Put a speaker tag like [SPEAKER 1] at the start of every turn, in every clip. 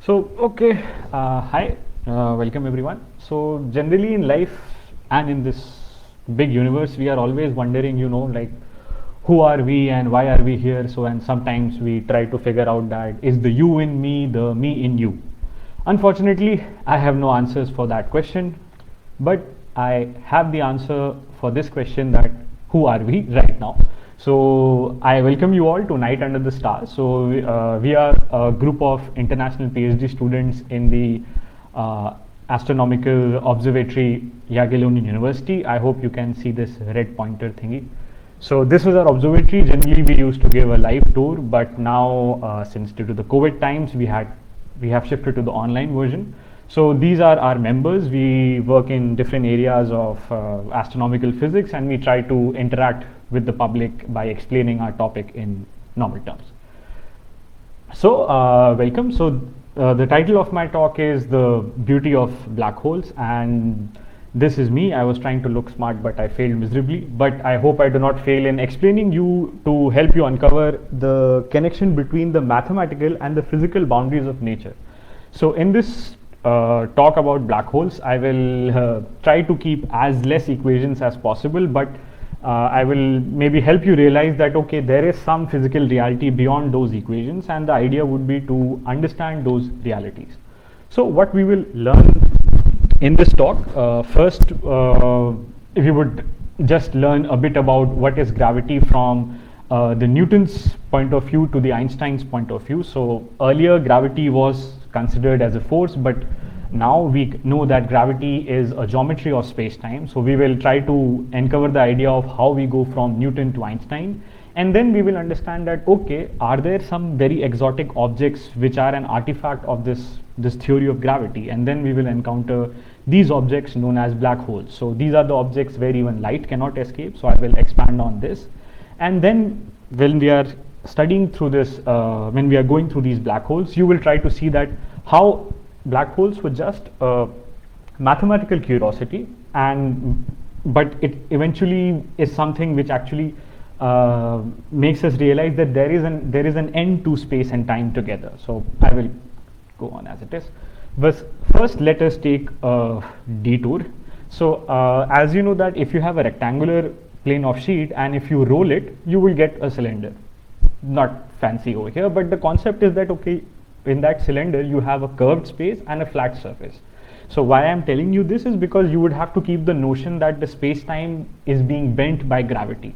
[SPEAKER 1] Hi, welcome everyone. So, generally in life and in this big universe, we are always wondering, like who are we and why are we here? So, and sometimes we try to figure out that is the you in me, the me in you. Unfortunately, I have no answers for that question, but I have the answer for this question that who are we right now. So I welcome you all to Night Under the Stars. So we are a group of international PhD students in the Astronomical Observatory, Jagiellonian University. I hope you can see this red pointer thingy. So this was our observatory. Generally, we used to give a live tour, but now, since due to the COVID times, we have shifted to the online version. So these are our members. We work in different areas of astronomical physics, and we try to interact with the public by explaining our topic in normal terms. So welcome. So the title of my talk is The Beauty of Black Holes, and this is me. I was trying to look smart, but I failed miserably. But I hope I do not fail in explaining you to help you uncover the connection between the mathematical and the physical boundaries of nature. So in this talk about black holes, I will try to keep as less equations as possible, but I will maybe help you realize that okay, there is some physical reality beyond those equations, and the idea would be to understand those realities. So what we will learn in this talk, first, if you would just learn a bit about what is gravity from the Newton's point of view to the Einstein's point of view. So earlier gravity was considered as a force, but now we know that gravity is a geometry of space-time. So we will try to uncover the idea of how we go from Newton to Einstein, and then we will understand that okay, are there some very exotic objects which are an artifact of this theory of gravity, and then we will encounter these objects known as black holes. So these are the objects where even light cannot escape. So I will expand on this, and then when we are studying through this, when we are going through these black holes, you will try to see that how black holes were just a mathematical curiosity, but it eventually is something which actually makes us realize that there is an end to space and time together. So I will go on as it is. But first, let us take a detour. So as you know that if you have a rectangular plane of sheet and if you roll it, you will get a cylinder. Not fancy over here, but the concept is that okay, in that cylinder you have a curved space and a flat surface. So why I am telling you this is because you would have to keep the notion that the space-time is being bent by gravity.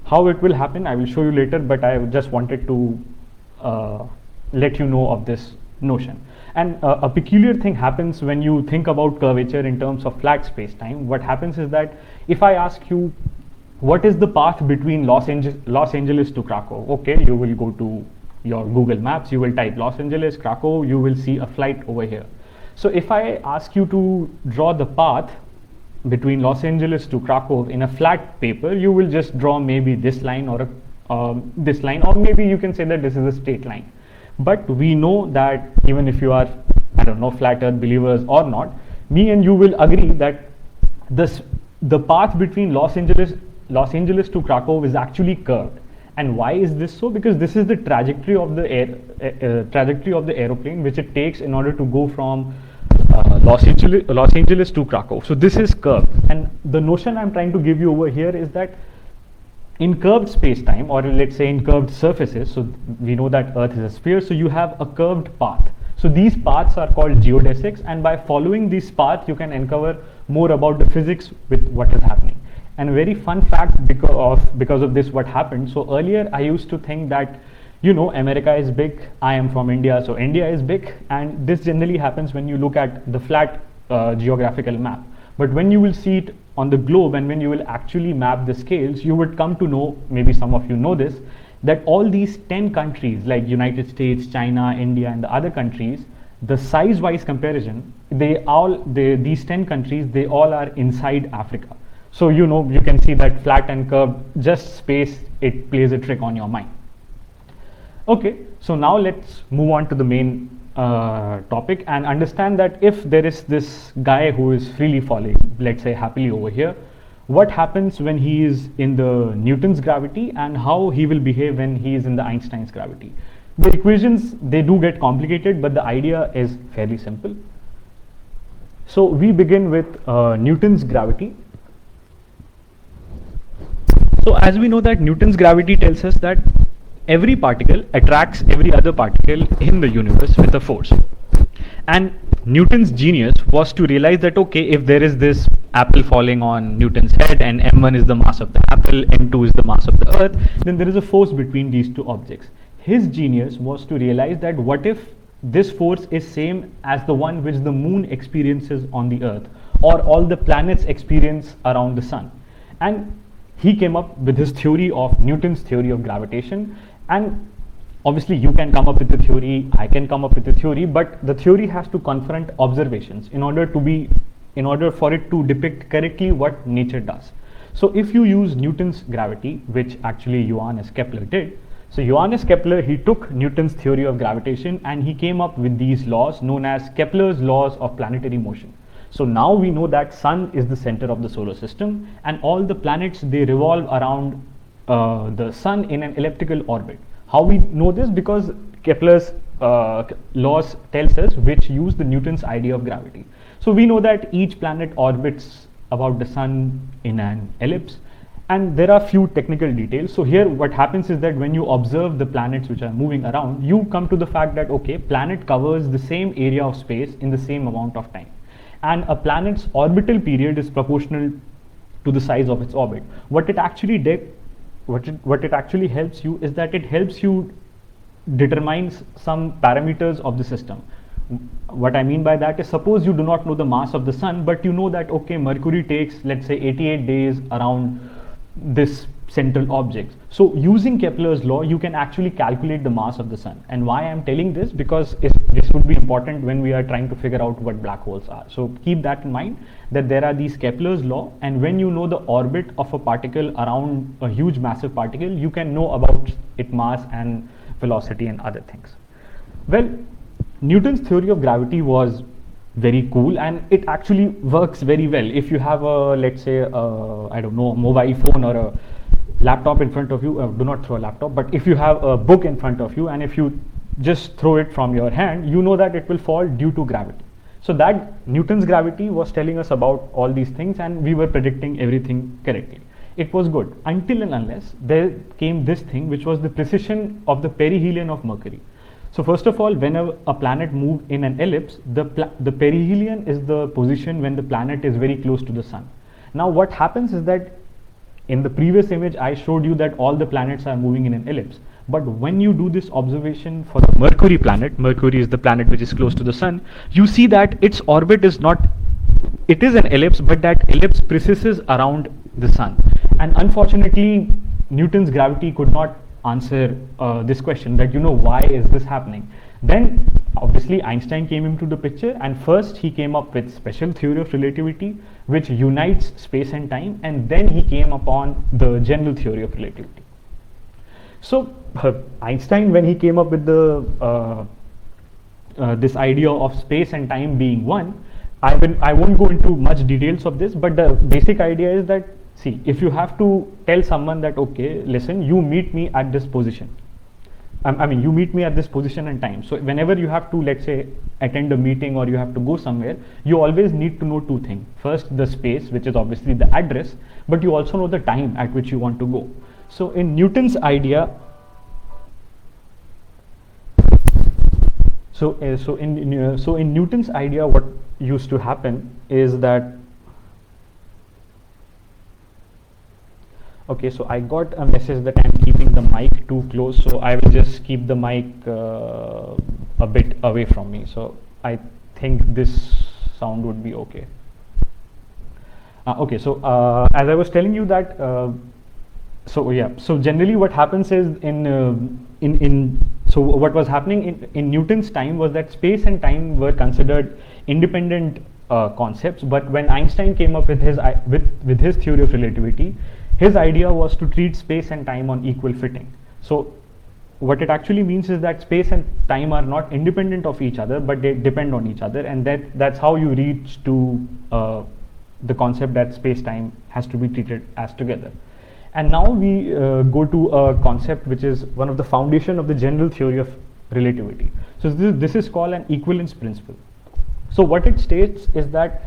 [SPEAKER 1] How it will happen, I will show you later, but I just wanted to let you know of this notion. And a peculiar thing happens when you think about curvature in terms of flat space-time. What happens is that if I ask you what is the path between Los Angeles to Krakow, okay, you will go to your Google Maps, you will type Los Angeles, Krakow, you will see a flight over here. So if I ask you to draw the path between Los Angeles to Krakow in a flat paper, you will just draw maybe this line or this line, or maybe you can say that this is a straight line. But we know that even if you are, I don't know, flat earth believers or not, me and you will agree that the path between Los Angeles to Krakow is actually curved. And why is this so? Because this is the trajectory of the aeroplane which it takes in order to go from Los Angeles to Krakow. So this is curved, and the notion I'm trying to give you over here is that in curved space-time, or let's say in curved surfaces, so we know that Earth is a sphere, so you have a curved path. So these paths are called geodesics, and by following this path, you can uncover more about the physics with what is happening. And a very fun fact because of this, what happened. So earlier I used to think that, you know, America is big, I am from India, so India is big, and this generally happens when you look at the flat geographical map. But when you will see it on the globe and when you will actually map the scales, you would come to know, maybe some of you know this, that all these 10 countries like United States, China, India, and the other countries, the size-wise comparison, these 10 countries, they all are inside Africa. So you know, you can see that flat and curved, just space, it plays a trick on your mind. Okay, so now let's move on to the main topic and understand that if there is this guy who is freely falling, let's say happily over here, what happens when he is in the Newton's gravity and how he will behave when he is in the Einstein's gravity. The equations, they do get complicated, but the idea is fairly simple. So we begin with Newton's gravity. So as we know that Newton's gravity tells us that every particle attracts every other particle in the universe with a force. And Newton's genius was to realize that, okay, if there is this apple falling on Newton's head and m1 is the mass of the apple, m2 is the mass of the earth, then there is a force between these two objects. His genius was to realize that what if this force is same as the one which the moon experiences on the earth, or all the planets experience around the sun. And he came up with his theory of Newton's theory of gravitation. And obviously you can come up with the theory, I can come up with the theory, but the theory has to confront observations in order for it to depict correctly what nature does. So if you use Newton's gravity, which actually Johannes Kepler did, so Johannes Kepler, he took Newton's theory of gravitation and he came up with these laws known as Kepler's laws of planetary motion. So now we know that sun is the center of the solar system and all the planets, they revolve around the sun in an elliptical orbit. How we know this? Because Kepler's laws tells us, which use the Newton's idea of gravity. So we know that each planet orbits about the sun in an ellipse, and there are few technical details. So here what happens is that when you observe the planets which are moving around, you come to the fact that, okay, planet covers the same area of space in the same amount of time, and a planet's orbital period is proportional to the size of its orbit. What it actually helps you is that it helps you determine some parameters of the system. What I mean by that is, suppose you do not know the mass of the sun, but you know that, okay, Mercury takes, let's say, 88 days around this central object. So using Kepler's law, you can actually calculate the mass of the sun. And why I'm telling this? Because this would be important when we are trying to figure out what black holes are. So keep that in mind, that there are these Kepler's law, and when you know the orbit of a particle around a huge massive particle, you can know about its mass and velocity and other things. Well, Newton's theory of gravity was very cool, and it actually works very well. If you have a, let's say, I don't know, a mobile phone or a laptop in front of you, do not throw a laptop, but if you have a book in front of you and if you just throw it from your hand, you know that it will fall due to gravity. So that Newton's gravity was telling us about all these things, and we were predicting everything correctly. It was good until and unless there came this thing, which was the precession of the perihelion of Mercury. So first of all, whenever a planet moves in an ellipse, the perihelion is the position when the planet is very close to the sun. Now what happens is that in the previous image, I showed you that all the planets are moving in an ellipse. But when you do this observation for the Mercury planet, Mercury is the planet which is close to the sun, you see that its orbit is not, it is an ellipse, but that ellipse precesses around the sun. And unfortunately, Newton's gravity could not answer this question, that, why is this happening? Then obviously Einstein came into the picture, and first he came up with special theory of relativity, which unites space and time, and then he came upon the general theory of relativity. So Einstein, when he came up with the this idea of space and time being one, I won't go into much details of this, but the basic idea is that, see, if you have to tell someone that, okay, listen, you meet me at this position. You meet me at this position and time. So whenever you have to, let's say, attend a meeting or you have to go somewhere, you always need to know two things. First, the space, which is obviously the address, but you also know the time at which you want to go. So in Newton's idea, in Newton's idea, what used to happen is that, okay, so I got a message that I'm keeping the mic too close, so I will just keep the mic a bit away from me. So I think this sound would be okay. Okay, so as I was telling you that, so generally what happens is so what was happening in Newton's time was that space and time were considered independent concepts, but when Einstein came up with his theory of relativity, his idea was to treat space and time on equal footing. So what it actually means is that space and time are not independent of each other, but they depend on each other, and that's how you reach to the concept that space-time has to be treated as together. And now we go to a concept which is one of the foundation of the general theory of relativity. So this is called an equivalence principle. So what it states is that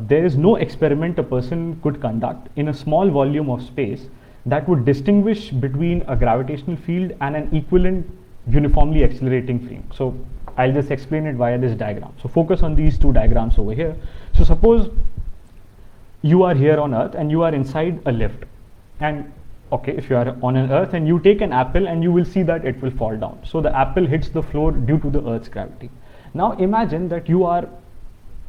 [SPEAKER 1] there is no experiment a person could conduct in a small volume of space that would distinguish between a gravitational field and an equivalent uniformly accelerating field. So I'll just explain it via this diagram. So focus on these two diagrams over here. So suppose you are here on Earth and you are inside a lift, and okay, if you are on an Earth and you take an apple, and you will see that it will fall down. So the apple hits the floor due to the Earth's gravity. Now imagine that you are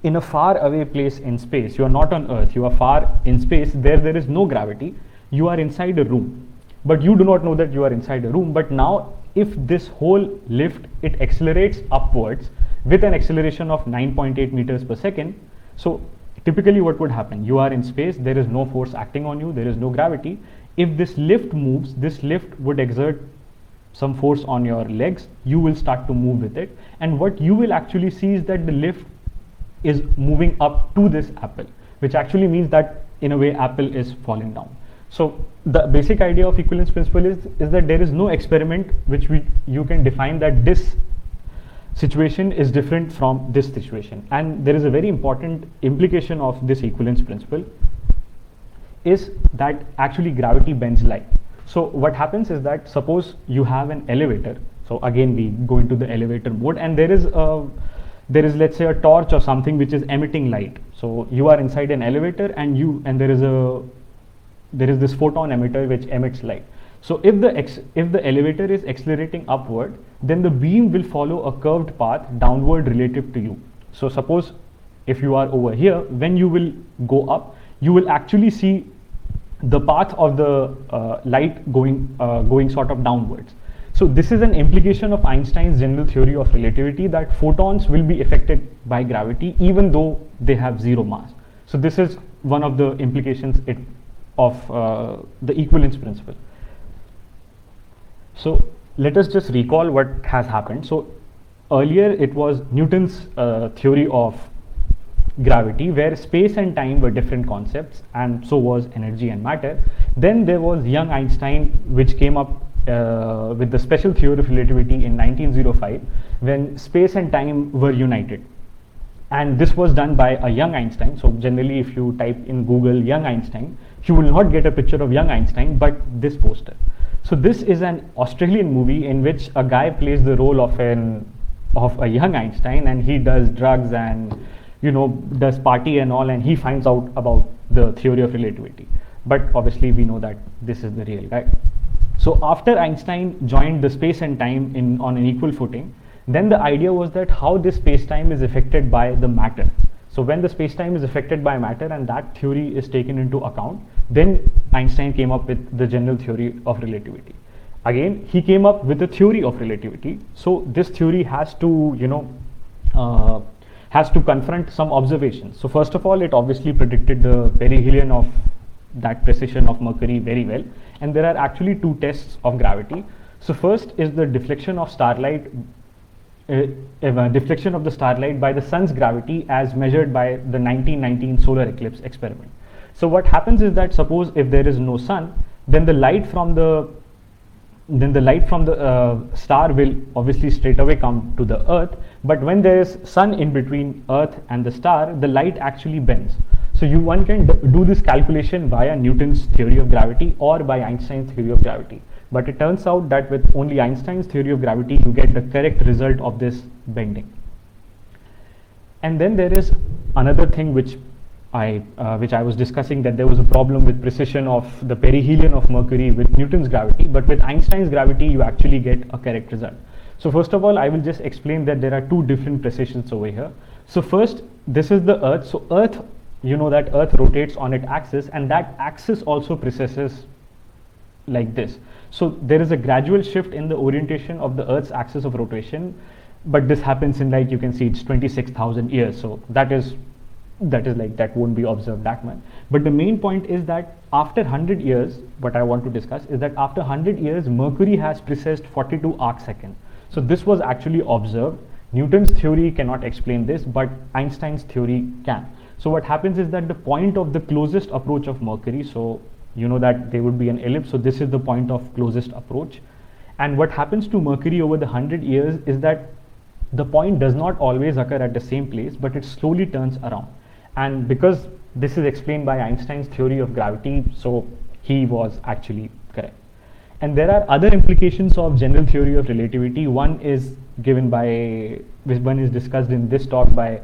[SPEAKER 1] in a far away place in space. You are not on Earth, you are far in space. There is no gravity. You are inside a room, but you do not know that you are inside a room. But now if this whole lift, it accelerates upwards with an acceleration of 9.8 meters per second. So typically what would happen? You are in space, there is no force acting on you, there is no gravity. If this lift moves, this lift would exert some force on your legs, you will start to move with it, and what you will actually see is that the lift is moving up to this apple, which actually means that in a way apple is falling down. So the basic idea of equivalence principle is that there is no experiment which you can define that this situation is different from this situation. And there is a very important implication of this equivalence principle is that actually gravity bends light. So what happens is that suppose you have an elevator. So again we go into the elevator mode, and there is let's say a torch or something which is emitting light. So you are inside an elevator, and there is this photon emitter which emits light. So if the elevator is accelerating upward, then the beam will follow a curved path downward relative to you. So suppose if you are over here, when you will go up, you will actually see the path of the light going sort of downwards. So this is an implication of Einstein's general theory of relativity, that photons will be affected by gravity even though they have zero mass. So this is one of the implications of the equivalence principle. So let us just recall what has happened. So earlier it was Newton's theory of gravity, where space and time were different concepts, and so was energy and matter. Then there was young Einstein, which came up with the special theory of relativity in 1905, when space and time were united. And this was done by a young Einstein. So generally if you type in Google young Einstein, you will not get a picture of young Einstein, but this poster. So this is an Australian movie in which a guy plays the role of a young Einstein, and he does drugs and does party and all, and he finds out about the theory of relativity. But obviously we know that this is the real guy. So after Einstein joined the space and time on an equal footing, then the idea was that how this space-time is affected by the matter. So when the space-time is affected by matter and that theory is taken into account, then Einstein came up with the general theory of relativity. Again, he came up with the theory of relativity. So this theory has to, confront some observations. So first of all, it obviously predicted the perihelion of that precession of Mercury very well. And there are actually two tests of gravity. So first is the deflection of starlight. Deflection of the starlight by the sun's gravity as measured by the 1919 solar eclipse experiment. So what happens is that suppose if there is no sun, then the light from the star will obviously straight away come to the earth, but when there is sun in between earth and the star, the light actually bends. So one can do this calculation via Newton's theory of gravity or by Einstein's theory of gravity. But it turns out that with only Einstein's theory of gravity, you get the correct result of this bending. And then there is another thing which I was discussing, that there was a problem with precession of the perihelion of Mercury with Newton's gravity, but with Einstein's gravity, you actually get a correct result. So first of all, I will just explain that there are two different precessions over here. So first, this is the Earth. So Earth, you know that Earth rotates on its axis, and that axis also precesses like this. So there is a gradual shift in the orientation of the Earth's axis of rotation, but this happens in, like you can see, it's 26,000 years. So that won't be observed that much. But the main point is that after 100 years, what I want to discuss is that after 100 years, Mercury has precessed 42 arc seconds. So this was actually observed. Newton's theory cannot explain this, but Einstein's theory can. So what happens is that the point of the closest approach of Mercury, so you know that there would be an ellipse, so this is the point of closest approach, And what happens to Mercury over the 100 years is that the point does not always occur at the same place, but it slowly turns around. And because this is explained by Einstein's theory of gravity, so he was actually correct. And there are other implications of general theory of relativity. One is discussed in this talk by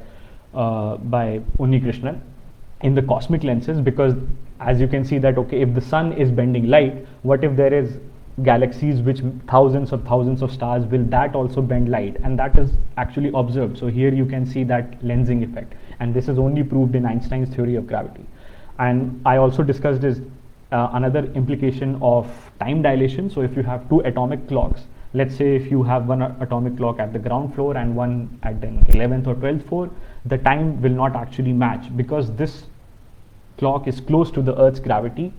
[SPEAKER 1] Unni Krishnan in the cosmic lenses, because as you can see that, okay, if the sun is bending light, what if there is galaxies which thousands of stars, will that also bend light? And that is actually observed. So here you can see that lensing effect, and this is only proved in Einstein's theory of gravity. And I also discussed this another implication of time dilation. So if you have two atomic clocks, let's say if you have one atomic clock at the ground floor and one at the 11th or 12th floor, the time will not actually match, because this clock is close to the Earth's gravity.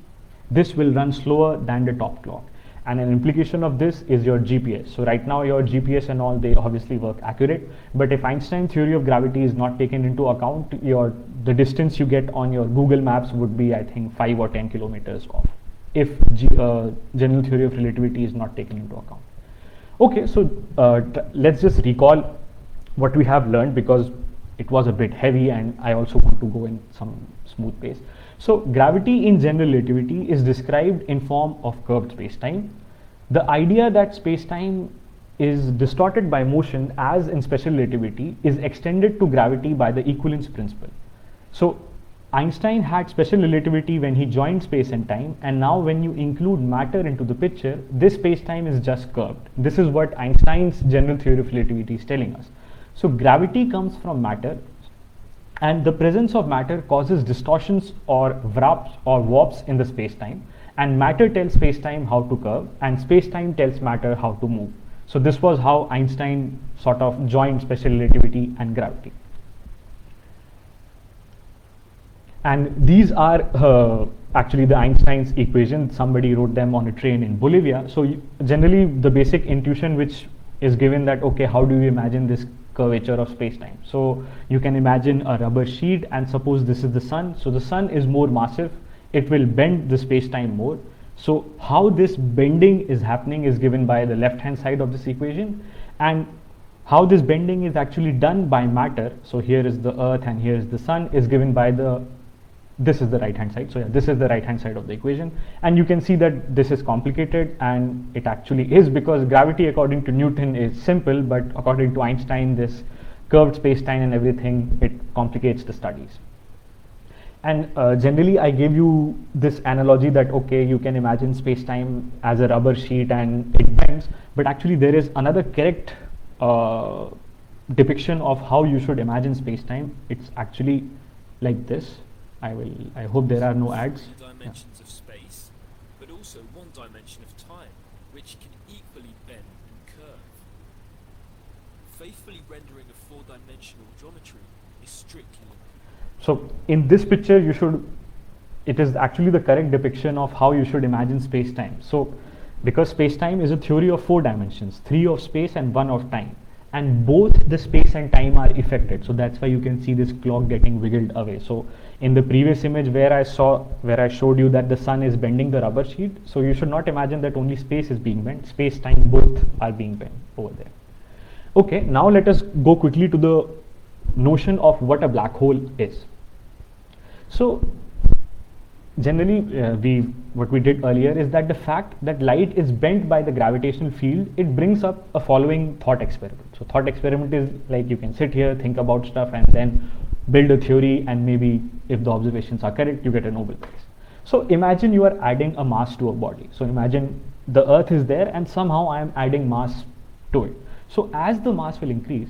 [SPEAKER 1] This will run slower than the top clock. And an implication of this is your GPS. So right now your GPS and all, they obviously work accurate, but if Einstein's theory of gravity is not taken into account, the distance you get on your Google Maps would be, I think, 5 or 10 kilometers off, if general theory of relativity is not taken into account. Okay, so let's just recall what we have learned, because it was a bit heavy and I also want to go in some smooth pace. So gravity in general relativity is described in form of curved space-time. The idea that space-time is distorted by motion, as in special relativity, is extended to gravity by the equivalence principle. So Einstein had special relativity when he joined space and time, and now when you include matter into the picture, this space-time is just curved. This is what Einstein's general theory of relativity is telling us. So gravity comes from matter, and the presence of matter causes distortions or warps in the space-time, and matter tells space-time how to curve, and space-time tells matter how to move. So this was how Einstein sort of joined special relativity and gravity. And these are actually the Einstein's equations. Somebody wrote them on a train in Bolivia. So generally the basic intuition which is given that, okay, how do you imagine this curvature of space-time? So you can imagine a rubber sheet, and suppose this is the sun. So the sun is more massive, it will bend the space-time more. So how this bending is happening is given by the left hand side of this equation, and how this bending is actually done by matter. So here is the earth and here is the sun, is given by this is the right hand side. So yeah, this is the right hand side of the equation, and you can see that this is complicated, and it actually is, because gravity according to Newton is simple, but according to Einstein, this curved space-time and everything, it complicates the studies. And generally I gave you this analogy that, okay, you can imagine space-time as a rubber sheet and it bends, but actually there is another correct depiction of how you should imagine space-time. It's actually like this. I hope there are no ads.
[SPEAKER 2] Dimensions of space, but also one dimension of time, which can equally bend and curve. Faithfully rendering a four-dimensional geometry is strictly.
[SPEAKER 1] So in this picture, it is actually the correct depiction of how you should imagine space-time. So because space-time is a theory of 4 dimensions, 3 of space and 1 of time, and both the space and time are affected. So that's why you can see this clock getting wiggled away. So in the previous image where I showed you that the sun is bending the rubber sheet, so you should not imagine that only space is being bent. Space, time, both are being bent over there. Okay, now let us go quickly to the notion of what a black hole is. So generally what we did earlier is that the fact that light is bent by the gravitational field, it brings up a following thought experiment. So thought experiment is like, you can sit here, think about stuff, and then build a theory, and maybe if the observations are correct, you get a Nobel Prize. So imagine you are adding a mass to a body. So imagine the earth is there and somehow I am adding mass to it. So as the mass will increase,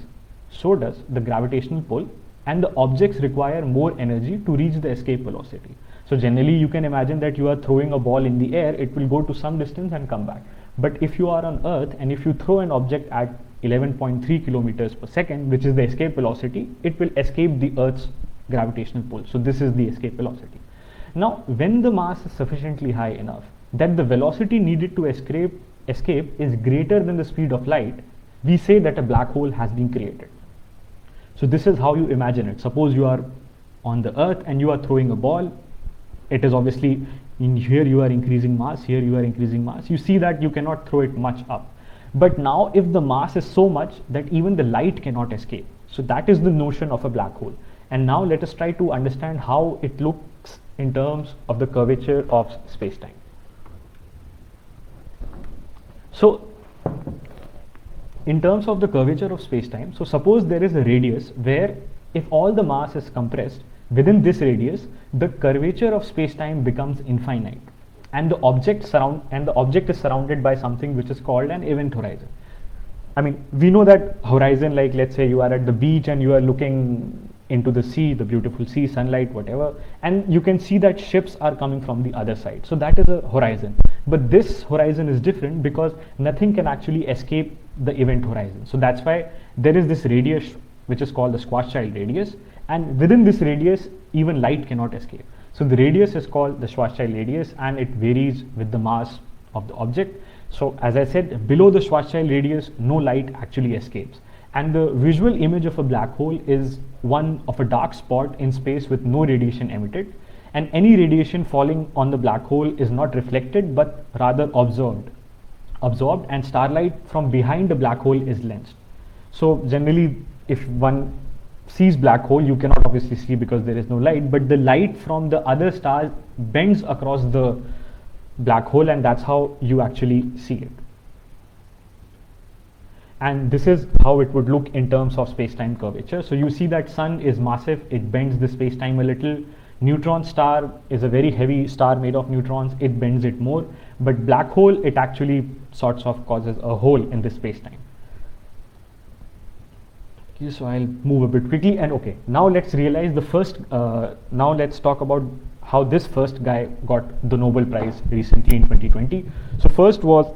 [SPEAKER 1] so does the gravitational pull, and the objects require more energy to reach the escape velocity. So generally you can imagine that you are throwing a ball in the air, it will go to some distance and come back. But if you are on earth and if you throw an object at 11.3 kilometers per second, which is the escape velocity, it will escape the earth's gravitational pull. So this is the escape velocity. Now when the mass is sufficiently high enough that the velocity needed to escape is greater than the speed of light, we say that a black hole has been created. So this is how you imagine it. Suppose you are on the earth and you are throwing a ball it is obviously in here you are increasing mass, here you are increasing mass. You see that you cannot throw it much up. But now if the mass is so much that even the light cannot escape, so that is the notion of a black hole. And now let us try to understand how it looks in terms of the curvature of space-time. So in terms of the curvature of space-time, so suppose there is a radius where if all the mass is compressed within this radius, the curvature of space-time becomes infinite, and the object is surrounded by something which is called an event horizon. I mean, we know that horizon, like let's say you are at the beach and you are looking into the sea, the beautiful sea, sunlight, whatever, and you can see that ships are coming from the other side. So that is a horizon. But this horizon is different because nothing can actually escape the event horizon. So that's why there is this radius which is called the Schwarzschild radius, and within this radius even light cannot escape. So the radius is called the Schwarzschild radius, and it varies with the mass of the object. So as I said, below the Schwarzschild radius no light actually escapes, and the visual image of a black hole is one of a dark spot in space with no radiation emitted, and any radiation falling on the black hole is not reflected but rather absorbed, and starlight from behind the black hole is lensed. So generally if one sees black hole, you cannot obviously see because there is no light, but the light from the other stars bends across the black hole, and that's how you actually see it. And this is how it would look in terms of space-time curvature. So you see that sun is massive, it bends the space-time a little. Neutron star is a very heavy star made of neutrons, it bends it more. But black hole, it actually sorts of causes a hole in the space-time. Okay, so I'll move a bit quickly, and okay, now let's realize the first, now let's talk about how this first guy got the Nobel Prize recently in 2020. So first was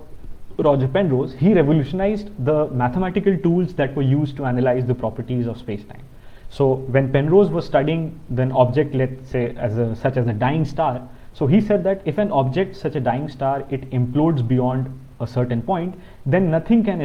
[SPEAKER 1] Roger Penrose. He revolutionized the mathematical tools that were used to analyze the properties of space-time. So when Penrose was studying an object, let's say such as a dying star, so he said that if an object such a dying star, it implodes beyond a certain point, then nothing can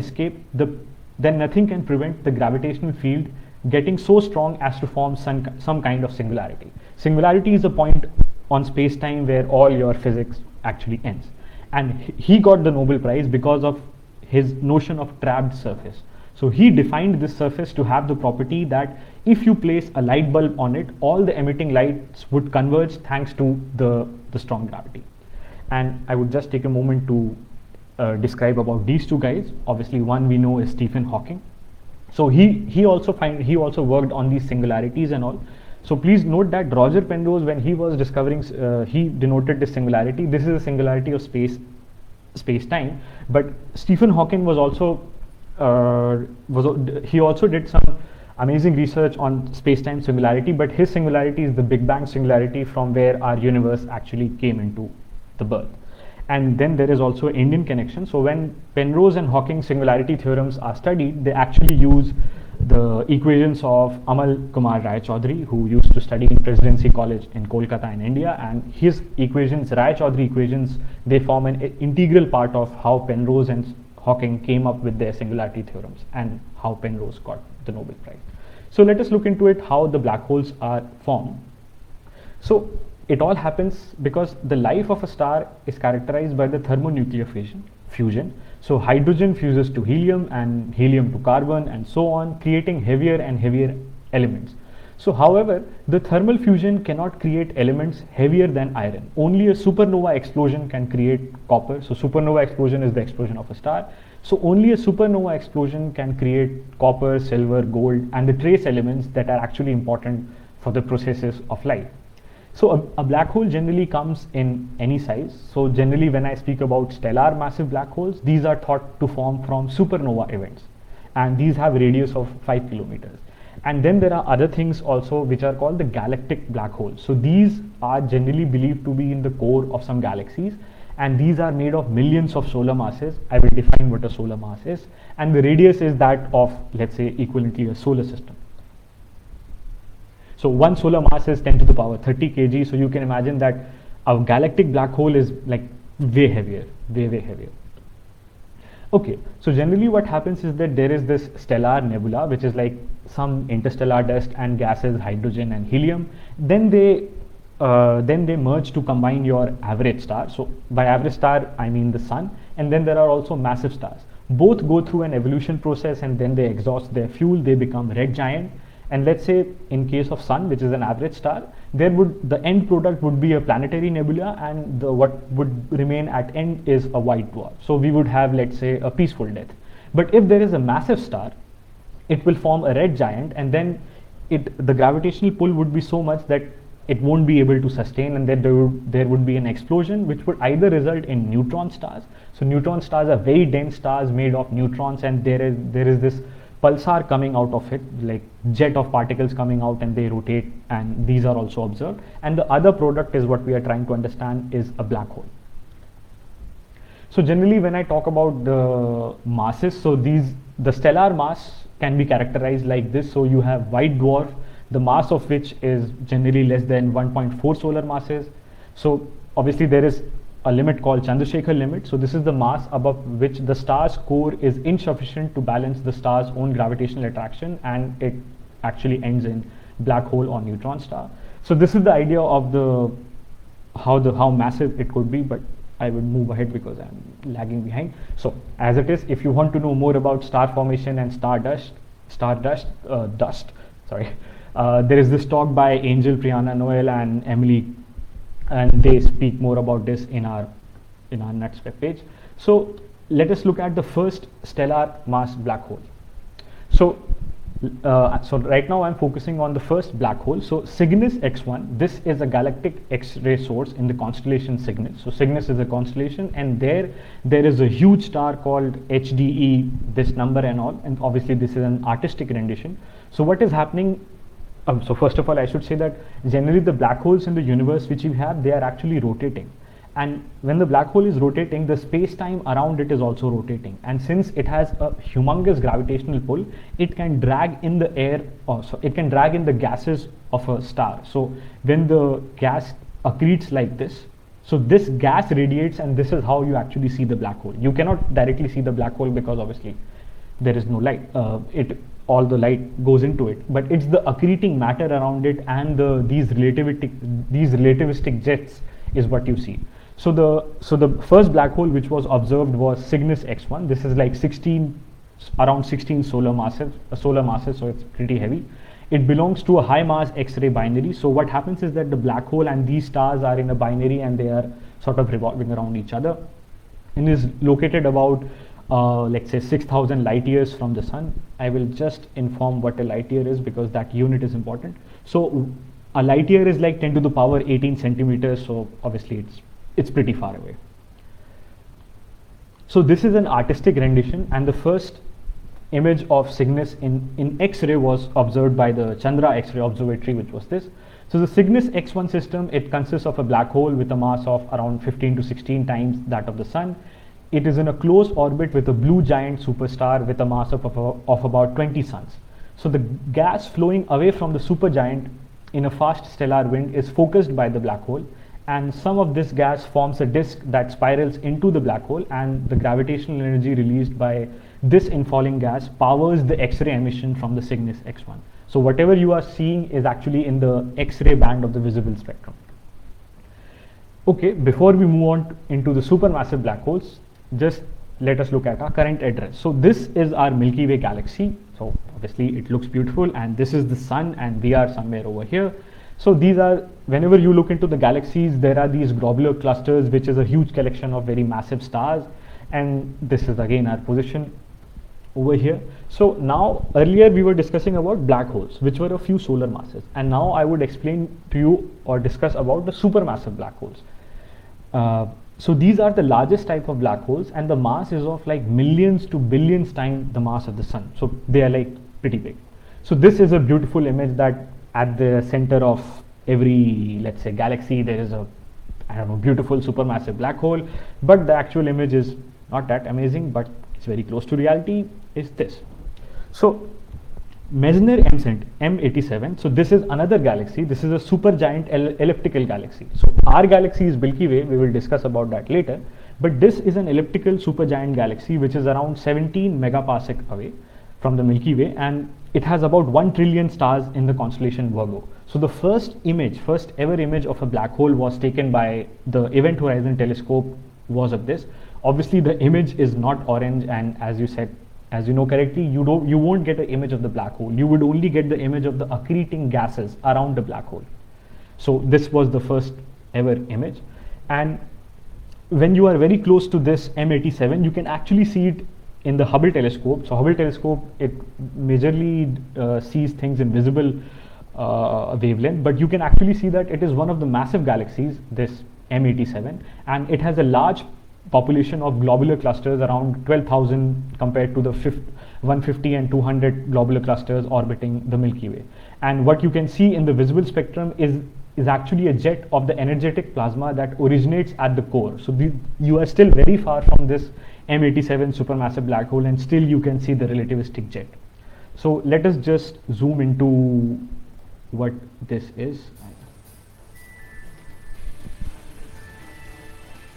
[SPEAKER 1] prevent the gravitational field getting so strong as to form some kind of singularity. Singularity is a point on space-time where all your physics actually ends. And he got the Nobel Prize because of his notion of trapped surface. So he defined this surface to have the property that if you place a light bulb on it, all the emitting lights would converge thanks to the strong gravity. And I would just take a moment to describe about these two guys. Obviously one we know is Stephen Hawking. So he also worked on these singularities and all. So please note that Roger Penrose, when he was discovering, he denoted this singularity. This is a singularity of space-time. But Stephen Hawking was also he also did some amazing research on space-time singularity. But his singularity is the Big Bang singularity, from where our universe actually came into the birth. And then there is also an Indian connection. So when Penrose and Hawking singularity theorems are studied, they actually use the equations of Amal Kumar Raychaudhuri, who used to study in Presidency College in Kolkata in India, and his equations, Raychaudhuri equations, they form an integral part of how Penrose and Hawking came up with their singularity theorems and how Penrose got the Nobel Prize. So let us look into it, how the black holes are formed. So it all happens because the life of a star is characterized by the thermonuclear fusion. So hydrogen fuses to helium and helium to carbon and so on, creating heavier and heavier elements. So however, the thermal fusion cannot create elements heavier than iron. Only a supernova explosion can create copper. So supernova explosion is the explosion of a star. So only a supernova explosion can create copper, silver, gold, and the trace elements that are actually important for the processes of life. So a black hole generally comes in any size. So generally when I speak about stellar massive black holes, these are thought to form from supernova events, and these have a radius of 5 kilometers. And then there are other things also which are called the galactic black holes. So these are generally believed to be in the core of some galaxies, and these are made of millions of solar masses. I will define what a solar mass is, and the radius is that of, let's say, equivalently a solar system. So one solar mass is 10 to the power 30 kg. So you can imagine that a galactic black hole is like way heavier, way heavier. Okay, so generally what happens is that there is this stellar nebula, which is like some interstellar dust and gases, hydrogen and helium. Then they then they merge to combine your average star. So by average star, I mean the sun. And then there are also massive stars. Both go through an evolution process and then they exhaust their fuel, they become red giant. And let's say in case of sun, which is an average star, the end product would be a planetary nebula, and what would remain at end is a white dwarf. So we would have, let's say, a peaceful death. But if there is a massive star, it will form a red giant, and then the gravitational pull would be so much that it won't be able to sustain, and then there would be an explosion which would either result in neutron stars. So neutron stars are very dense stars made of neutrons, and there is this pulsar coming out of it, like jet of particles coming out, and they rotate, and these are also observed. And the other product is what we are trying to understand is a black hole. So generally when I talk about the masses, so the stellar mass can be characterized like this. So you have white dwarf, the mass of which is generally less than 1.4 solar masses. So obviously there is a limit called Chandrasekhar limit. So this is the mass above which the star's core is insufficient to balance the star's own gravitational attraction, and it actually ends in black hole or neutron star. So this is the idea of how massive it could be, but I would move ahead because I'm lagging behind. So as it is, if you want to know more about star formation and dust, there is this talk by Angel, Priyana, Noel, and Emily, and they speak more about this in our next web page. So let us look at the first stellar mass black hole. So right now I'm focusing on the first black hole. So Cygnus X1, this is a galactic X-ray source in the constellation Cygnus. So Cygnus is a constellation, and there is a huge star called HDE, this number and all, and obviously this is an artistic rendition. So what is happening? So first of all, I should say that generally the black holes in the universe which we have, they are actually rotating. And when the black hole is rotating, the space-time around it is also rotating. And since it has a humongous gravitational pull, it can drag in the air, so it can drag in the gases of a star. So when the gas accretes like this, so this gas radiates, and this is how you actually see the black hole. You cannot directly see the black hole because obviously there is no light. All the light goes into it, but it's the accreting matter around it, and these relativistic jets is what you see. So the first black hole which was observed was Cygnus X1. This is like around 16 solar masses, so it's pretty heavy. It belongs to a high mass X-ray binary. So what happens is that the black hole and these stars are in a binary, and they are sort of revolving around each other, and is located about let's say 6,000 light years from the sun. I will just inform what a light year is because that unit is important. So a light year is like 10 to the power 18 centimeters. So obviously it's pretty far away. So this is an artistic rendition, and the first image of Cygnus in X-ray was observed by the Chandra X-ray Observatory, which was this. So the Cygnus X1 system, it consists of a black hole with a mass of around 15 to 16 times that of the sun. It is in a close orbit with a blue giant superstar with a mass of about 20 suns. So the gas flowing away from the supergiant in a fast stellar wind is focused by the black hole, and some of this gas forms a disk that spirals into the black hole, and the gravitational energy released by this infalling gas powers the X-ray emission from the Cygnus X1. So whatever you are seeing is actually in the X-ray band of the visible spectrum. Okay, before we move on into the supermassive black holes, just let us look at our current address. So this is our Milky Way galaxy. So obviously it looks beautiful, and this is the sun, and we are somewhere over here. So these are, whenever you look into the galaxies, there are these globular clusters, which is a huge collection of very massive stars, and this is again our position over here. So now earlier we were discussing about black holes, which were a few solar masses, and now I would explain to you or discuss about the supermassive black holes. So these are the largest type of black holes, and the mass is of like millions to billions times the mass of the sun. So they are like pretty big. So this is a beautiful image that at the center of every, let's say, galaxy, there is a, I don't know, beautiful supermassive black hole, but the actual image is not that amazing, but it's very close to reality, is this. So Meissner M87, so this is another galaxy. This is a supergiant elliptical galaxy. So our galaxy is Milky Way, we will discuss about that later, but this is an elliptical supergiant galaxy which is around 17 megaparsec away. from the Milky Way, and it has about 1 trillion stars in the constellation Virgo. So the first ever image of a black hole was taken by the Event Horizon Telescope was of this. Obviously the image is not orange, and as you said, as you know correctly, you won't get an image of the black hole. You would only get the image of the accreting gases around the black hole. So this was the first ever image. And when you are very close to this M87, you can actually see it in the Hubble telescope. So Hubble telescope, it majorly sees things in visible wavelength, but you can actually see that it is one of the massive galaxies, this M87, and it has a large population of globular clusters, around 12,000 compared to the 150 and 200 globular clusters orbiting the Milky Way. And what you can see in the visible spectrum is actually a jet of the energetic plasma that originates at the core. So you are still very far from this M87 supermassive black hole, and still you can see the relativistic jet. So let us just zoom into what this is.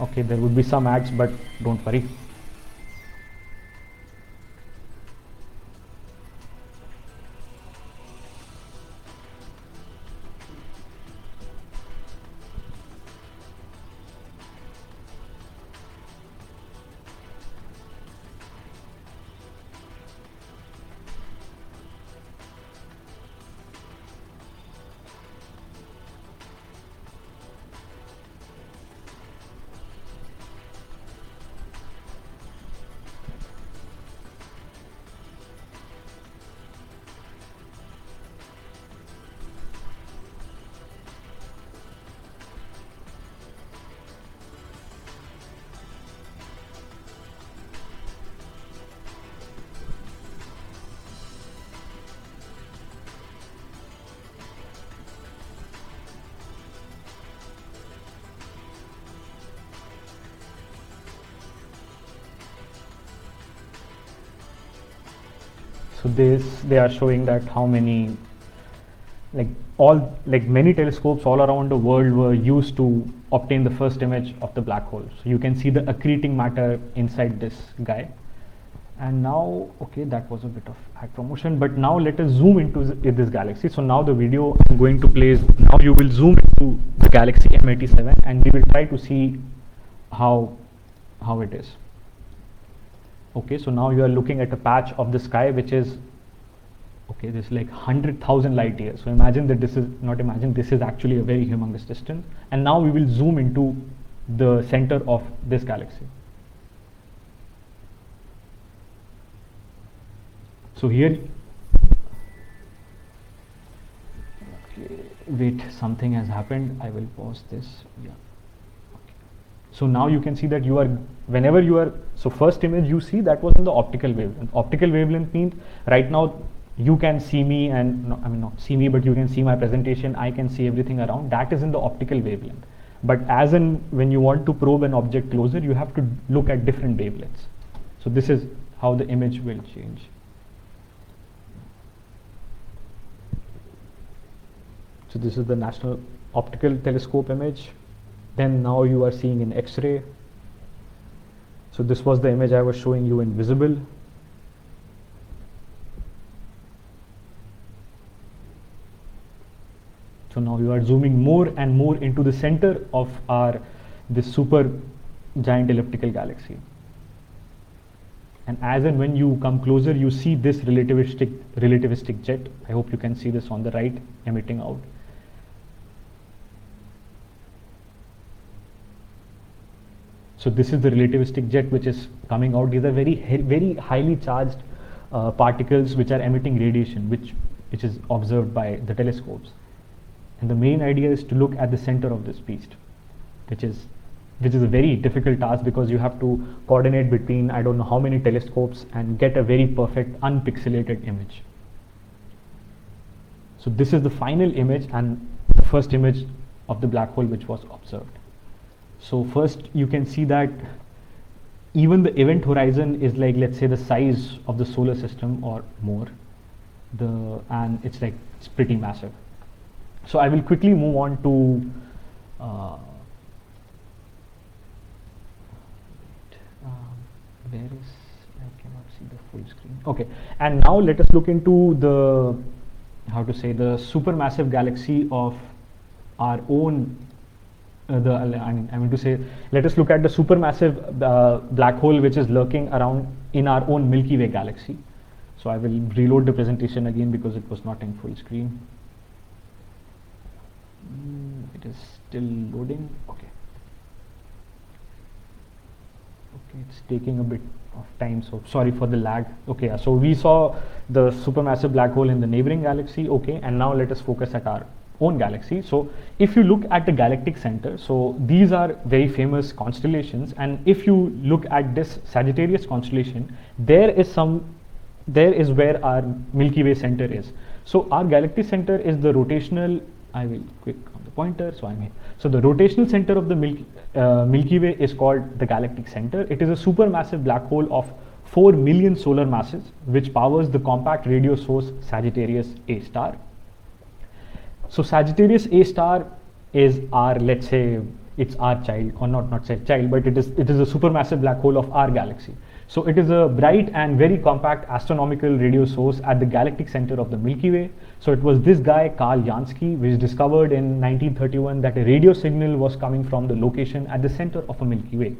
[SPEAKER 1] Okay, there would be some ads, but don't worry. So they are showing that how many, many telescopes all around the world were used to obtain the first image of the black hole. So you can see the accreting matter inside this guy. And now, okay, that was a bit of ad promotion, but now let us zoom into this galaxy. So now the video I'm going to play is, now you will zoom into the galaxy M87, and we will try to see how it is. Okay, so now you are looking at a patch of the sky which is, okay, this is like 100,000 light years. So imagine that this is actually a very humongous distance. And now we will zoom into the center of this galaxy. So here, okay, wait, something has happened. I will pause this. Yeah. So now you can see that whenever you are, so first image you see, that was in the optical wavelength. Optical wavelength means right now you can see me, and no, I mean not see me, but you can see my presentation. I can see everything around. That is in the optical wavelength. But as in when you want to probe an object closer, you have to look at different wavelengths. So this is how the image will change. So this is the National Optical Telescope image. Then now you are seeing in X-ray. So this was the image I was showing you in visible. So now you are zooming more and more into the center of this super giant elliptical galaxy. And as and when you come closer, you see this relativistic jet. I hope you can see this on the right, emitting out. So this is the relativistic jet which is coming out. These are very highly charged particles which are emitting radiation, which is observed by the telescopes. And the main idea is to look at the center of this beast, which is a very difficult task, because you have to coordinate between I don't know how many telescopes and get a very perfect unpixelated image. So this is the final image and the first image of the black hole which was observed. So first you can see that even the event horizon is like, let's say, the size of the solar system or more, and it's pretty massive. So I will quickly move on to where is, I cannot see the full screen. Okay, and now let us look into the, how to say, the supermassive galaxy of our own. I mean to say, let us look at the supermassive black hole which is lurking around in our own Milky Way galaxy. So I will reload the presentation again because it was not in full screen. It is still loading. Okay. Okay, it's taking a bit of time, so sorry for the lag. Okay, so we saw the supermassive black hole in the neighboring galaxy. Okay, and now let us focus at our own galaxy. So if you look at the galactic center, so these are very famous constellations, and if you look at this Sagittarius constellation, there is where our Milky Way center is. So our galactic center is the rotational, I will click on the pointer, so I'm here. So the rotational center of the Milky Way is called the galactic center. It is a supermassive black hole of 4 million solar masses, which powers the compact radio source Sagittarius A star. So Sagittarius A star is our, let's say, it's our child, or not say child, but it is a supermassive black hole of our galaxy. So it is a bright and very compact astronomical radio source at the galactic center of the Milky Way. So it was this guy, Karl Jansky, which discovered in 1931 that a radio signal was coming from the location at the center of a Milky Way.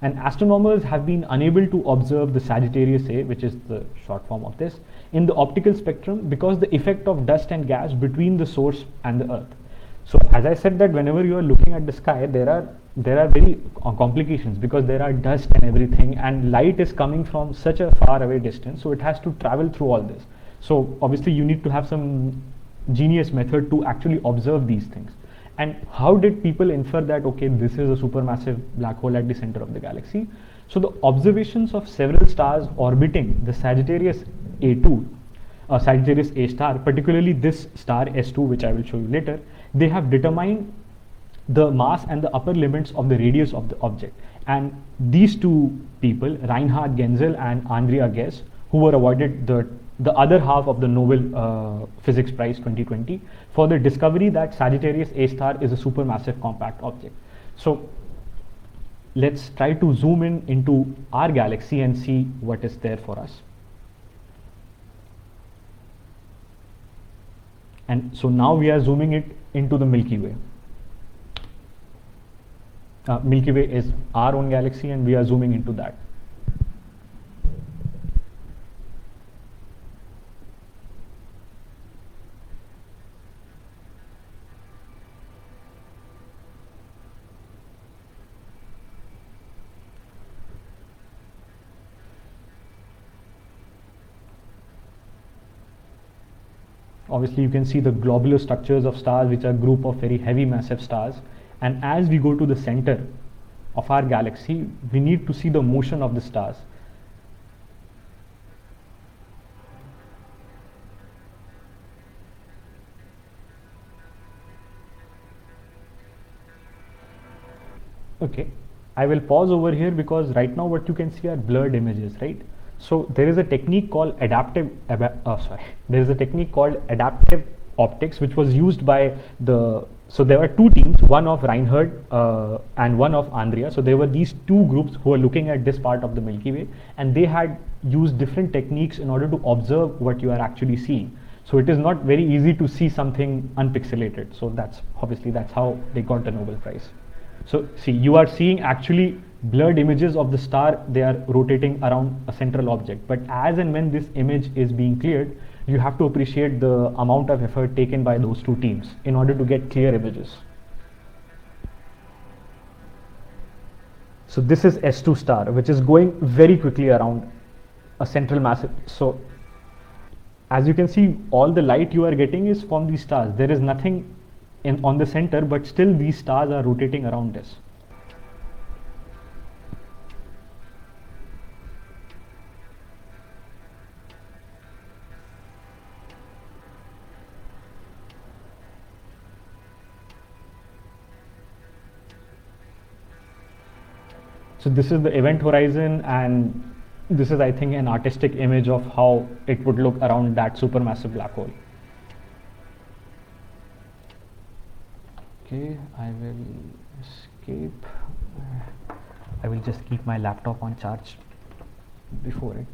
[SPEAKER 1] And astronomers have been unable to observe the Sagittarius A, which is the short form of this, in the optical spectrum because the effect of dust and gas between the source and the Earth. So as I said that whenever you are looking at the sky, there are very complications because there are dust and everything, and light is coming from such a far away distance, so it has to travel through all this. So obviously you need to have some genius method to actually observe these things. And how did people infer that, okay, this is a supermassive black hole at the center of the galaxy? So the observations of several stars orbiting the Sagittarius A2, Sagittarius A star, particularly this star S2, which I will show you later, they have determined the mass and the upper limits of the radius of the object. And these two people, Reinhard Genzel and Andrea Ghez, who were awarded the other half of the Nobel Physics Prize 2020 for the discovery that Sagittarius A star is a supermassive compact object. So let's try to zoom in into our galaxy and see what is there for us. And so now we are zooming it into the Milky Way. Milky Way is our own galaxy and we are zooming into that. Obviously you can see the globular structures of stars, which are a group of very heavy massive stars. And as we go to the center of our galaxy, we need to see the motion of the stars. Okay, I will pause over here because right now what you can see are blurred images, right? So there is a technique called adaptive optics, which was used by so there were two teams, one of Reinhard and one of Andrea. So there were these two groups who were looking at this part of the Milky Way, and they had used different techniques in order to observe what you are actually seeing. So it is not very easy to see something unpixelated. So that's how they got the Nobel Prize. So see, you are seeing actually blurred images of the star. They are rotating around a central object, but as and when this image is being cleared, you have to appreciate the amount of effort taken by those two teams in order to get clear images. So this is S2 star, which is going very quickly around a central massive. So as you can see, all the light you are getting is from these stars. There is nothing on the center, but still these stars are rotating around this. So this is the event horizon, and this is, I think, an artistic image of how it would look around that supermassive black hole. Okay, I will escape. I will just keep my laptop on charge before it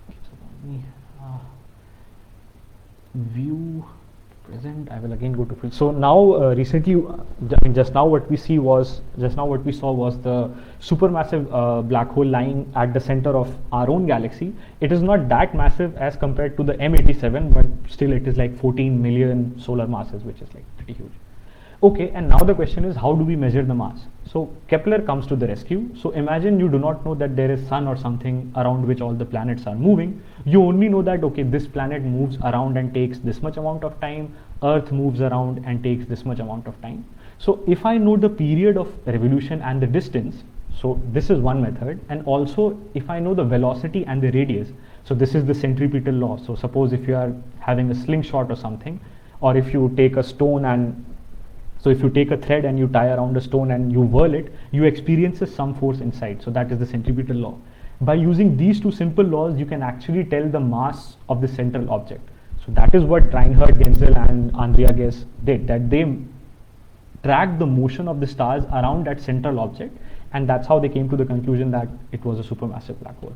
[SPEAKER 1] keeps up. me view present. I will again go to field. So now recently, just now what we saw was the supermassive black hole lying at the center of our own galaxy. It is not that massive as compared to the M87, but still it is like 14 million solar masses, which is like pretty huge. Okay, and now the question is, how do we measure the mass? So Kepler comes to the rescue. So imagine you do not know that there is sun or something around which all the planets are moving. You only know that, okay, this planet moves around and takes this much amount of time. Earth moves around and takes this much amount of time. So if I know the period of revolution and the distance, so this is one method. And also if I know the velocity and the radius, so this is the centripetal law. So suppose if you are having a slingshot or something, or if you take a stone and so if you take a thread and you tie around a stone and you whirl it, you experience some force inside. So that is the centripetal law. By using these two simple laws, you can actually tell the mass of the central object. So that is what Reinhard Genzel and Andrea Ghez did, that they tracked the motion of the stars around that central object, and that's how they came to the conclusion that it was a supermassive black hole.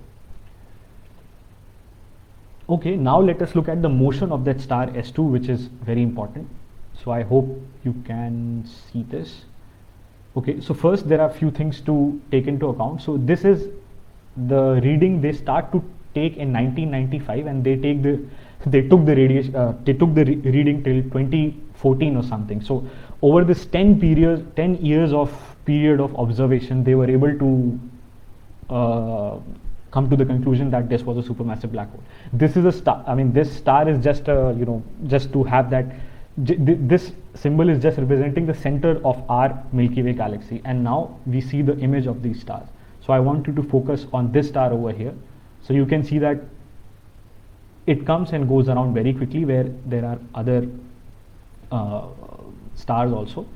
[SPEAKER 1] Okay, now let us look at the motion of that star S2, which is very important. So I hope you can see this. Okay, so first there are few things to take into account. So this is the reading they start to take in 1995, and they took the reading till 2014 or something. So over this 10 years of period of observation, they were able to come to the conclusion that this was a supermassive black hole. This is a star. I mean, this star is just just to have that. This symbol is just representing the center of our Milky Way galaxy, and now we see the image of these stars. So I want you to focus on this star over here. So you can see that it comes and goes around very quickly, where there are other stars also.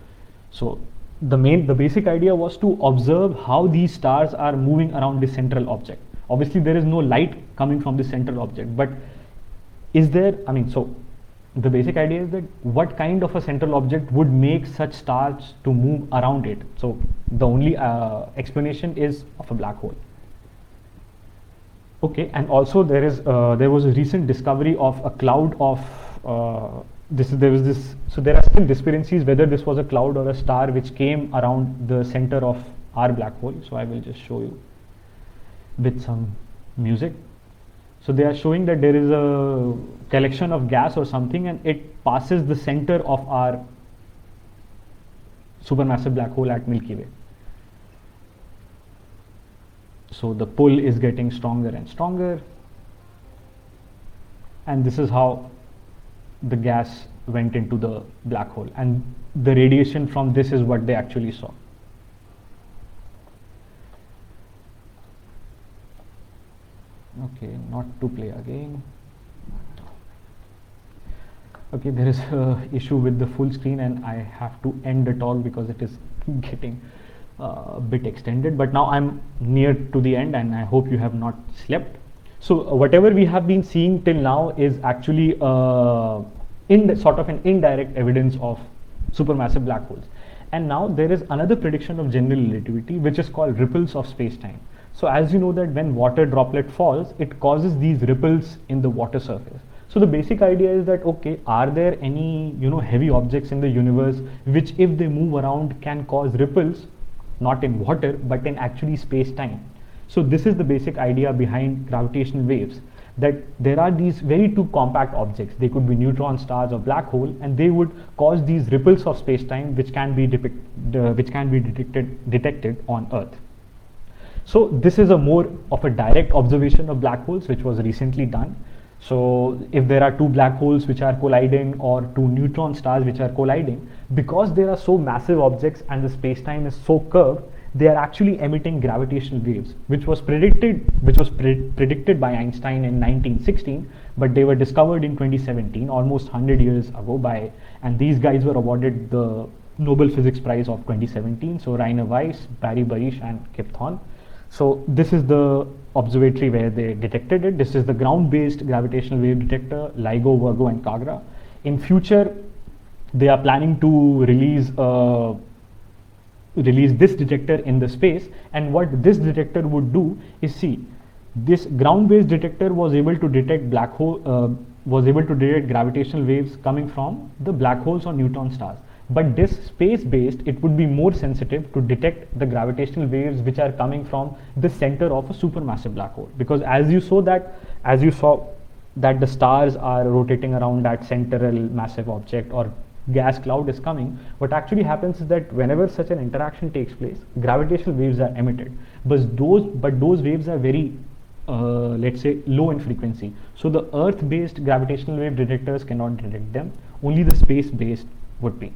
[SPEAKER 1] So the basic idea was to observe how these stars are moving around the central object. Obviously there is no light coming from the central object, but is there, so the basic idea is that what kind of a central object would make such stars to move around it. So the only explanation is of a black hole. Okay, and also there was a recent discovery of a cloud of so there are still discrepancies whether this was a cloud or a star which came around the center of our black hole. So I will just show you with some music. So they are showing that there is a collection of gas or something, and it passes the center of our supermassive black hole at Milky Way. So the pull is getting stronger and stronger, and this is how the gas went into the black hole, and the radiation from this is what they actually saw. Okay, not to play again. Okay, there is a issue with the full screen, and I have to end the talk because it is getting a bit extended. But now I'm near to the end, and I hope you have not slept. So whatever we have been seeing till now is actually sort of an indirect evidence of supermassive black holes. And now there is another prediction of general relativity, which is called ripples of space-time. So as you know that when water droplet falls, it causes these ripples in the water surface. So the basic idea is that, okay, are there any heavy objects in the universe which, if they move around, can cause ripples, not in water but in actually space-time? So this is the basic idea behind gravitational waves, that there are these very two compact objects. They could be neutron stars or black hole, and they would cause these ripples of space-time which can be detected on Earth. So this is a more of a direct observation of black holes, which was recently done. So if there are two black holes which are colliding, or two neutron stars which are colliding, because they are so massive objects and the space-time is so curved, they are actually emitting gravitational waves, which was predicted by Einstein in 1916, but they were discovered in 2017, almost 100 years ago, and these guys were awarded the Nobel Physics Prize of 2017. So Rainer Weiss, Barry Barish, and Kip Thorne. So this is the observatory where they detected it. This is the ground-based gravitational wave detector, LIGO, Virgo, and Kagra. In future, they are planning to release this detector in the space, and what this detector would do is, see, This ground-based detector was able to detect gravitational waves coming from the black holes or neutron stars. But this space-based, it would be more sensitive to detect the gravitational waves which are coming from the center of a supermassive black hole. Because as you saw that the stars are rotating around that central massive object or gas cloud is coming, what actually happens is that whenever such an interaction takes place, gravitational waves are emitted. But those waves are very let's say low in frequency. So the earth-based gravitational wave detectors cannot detect them. Only the space-based would be.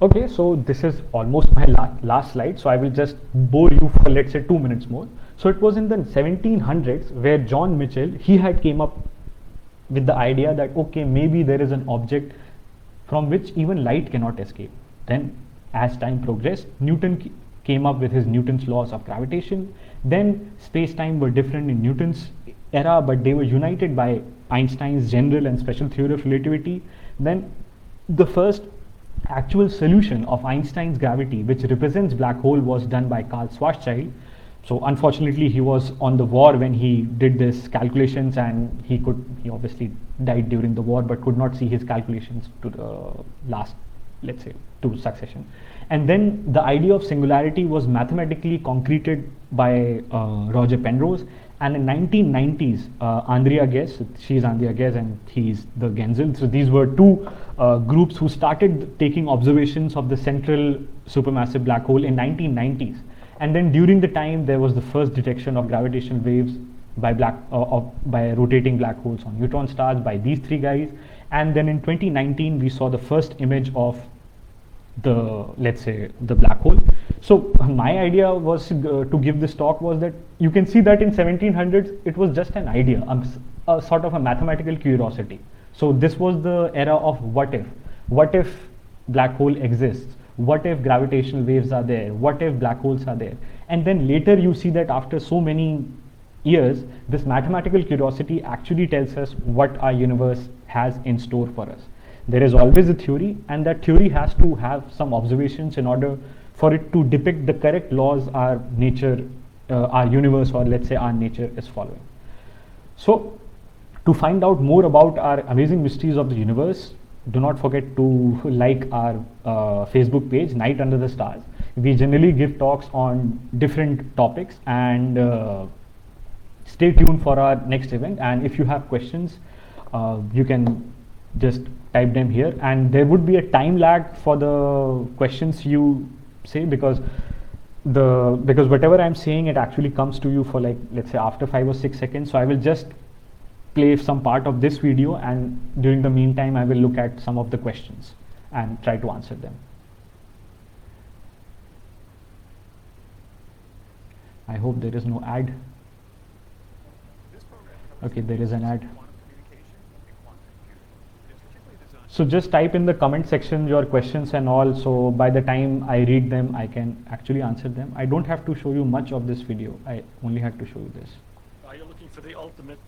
[SPEAKER 1] Okay, so this is almost my last slide. So I will just bore you for, let's say, 2 minutes more. So it was in the 1700s where John Mitchell, he had came up with the idea that okay, maybe there is an object from which even light cannot escape. Then as time progressed, Newton came up with his Newton's laws of gravitation. Then space-time were different in Newton's era, but they were united by Einstein's general and special theory of relativity. Then the first actual solution of Einstein's gravity, which represents black hole, was done by Carl Schwarzschild. So unfortunately, he was on the war when he did this calculations, and he obviously died during the war, but could not see his calculations to the last, let's say, to succession. And then the idea of singularity was mathematically concreted by Roger Penrose. And in 1990s, Andrea Ghez, she's Andrea Ghez and he's the Genzel. So these were two groups who started taking observations of the central supermassive black hole in 1990s. And then during the time, there was the first detection of gravitational waves by rotating black holes on neutron stars by these three guys. And then in 2019, we saw the first image of let's say the black hole. So my idea was to give this talk was that you can see that in 1700s it was just an idea, a sort of a mathematical curiosity. So this was the era of what if black hole exists, what if gravitational waves are there, what if black holes are there. And then later you see that after so many years, this mathematical curiosity actually tells us what our universe has in store for us. There is always a theory, and that theory has to have some observations in order for it to depict the correct laws our universe, or let's say our nature, is following. So to find out more about our amazing mysteries of the universe, do not forget to like our Facebook page, Night Under the Stars. We generally give talks on different topics, and stay tuned for our next event. And if you have questions, you can just type them here, and there would be a time lag for the questions you say, because whatever I'm saying, it actually comes to you for, like, let's say after 5 or 6 seconds. So I will just play some part of this video, and during the meantime I will look at some of the questions and try to answer them. I hope there is no ad. Okay, there is an ad. So just type in the comment section your questions and all, so by the time I read them, I can actually answer them. I don't have to show you much of this video. I only had to show you this.
[SPEAKER 3] Are you looking for the ultimate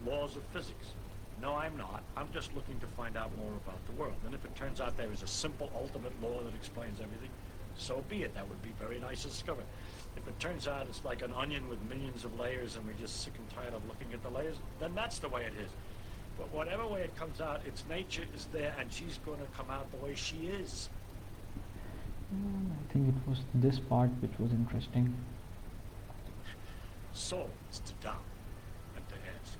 [SPEAKER 3] laws of physics? No, I'm not. I'm just looking to find out more about the world. And if it turns out there is a simple ultimate law that explains everything, so be it. That would be very nice to discover. If it turns out it's like an onion with millions of layers and we're just sick and tired of looking at the layers, then that's the way it is. But whatever way it comes out, its nature is there, and she's going to come out the way she is.
[SPEAKER 1] I think it was this part which was interesting.
[SPEAKER 3] So, it's to doubt and to ask.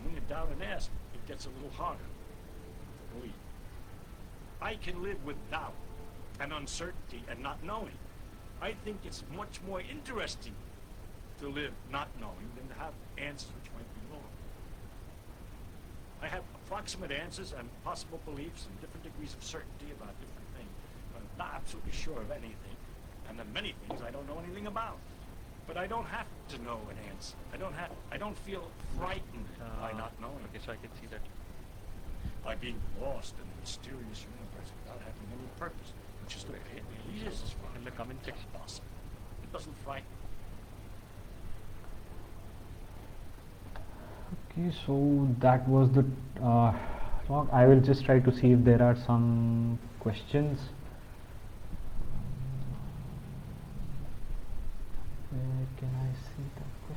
[SPEAKER 3] When you doubt and ask, it gets a little harder to believe. I can live with doubt and uncertainty and not knowing. I think it's much more interesting to live not knowing than to have answers which might be wrong. I have approximate answers and possible beliefs and different degrees of certainty about different things. I'm not absolutely sure of anything, and then many things I don't know anything about. But I don't have to know an answer. I don't feel frightened by not knowing.
[SPEAKER 4] Okay, so I can see that.
[SPEAKER 3] By being lost in the mysterious universe without having any purpose, which is the way it really is as far
[SPEAKER 4] In the comment section.
[SPEAKER 3] as possible. It doesn't frighten me.
[SPEAKER 1] Okay, so that was the talk. I will just try to see if there are some questions. Where can I see that?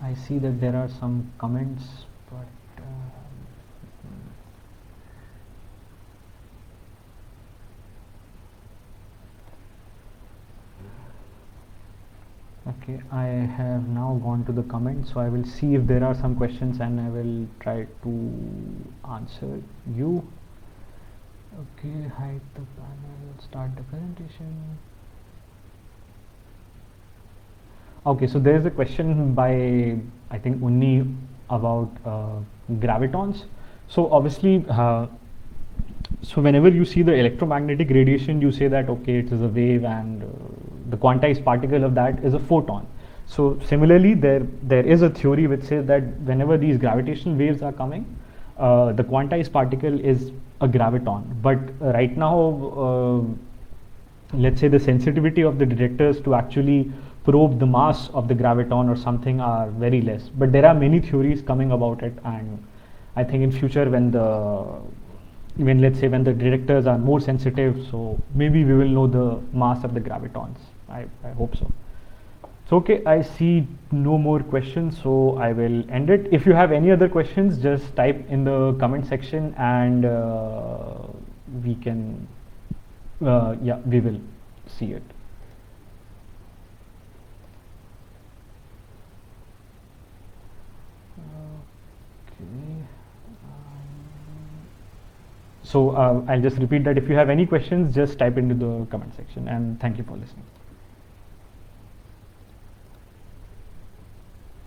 [SPEAKER 1] I see that there are some comments, but okay, I have now gone to the comments, so I will see if there are some questions and I will try to answer you. Okay, hide the panel, start the presentation. Okay, so there is a question by, I think, Unni about gravitons. So obviously, so whenever you see the electromagnetic radiation, you say that okay, it is a wave, and the quantized particle of that is a photon. So similarly, there is a theory which says that whenever these gravitational waves are coming, the quantized particle is a graviton. But right now, let's say the sensitivity of the detectors to actually probe the mass of the graviton or something are very less. But there are many theories coming about it, and I think in future when let's say when the detectors are more sensitive, so maybe we will know the mass of the gravitons. I hope so. So okay, I see no more questions, so I will end it. If you have any other questions, just type in the comment section, and we can yeah, we will see it. Okay. So I'll just repeat that if you have any questions, just type into the comment section, and thank you for listening.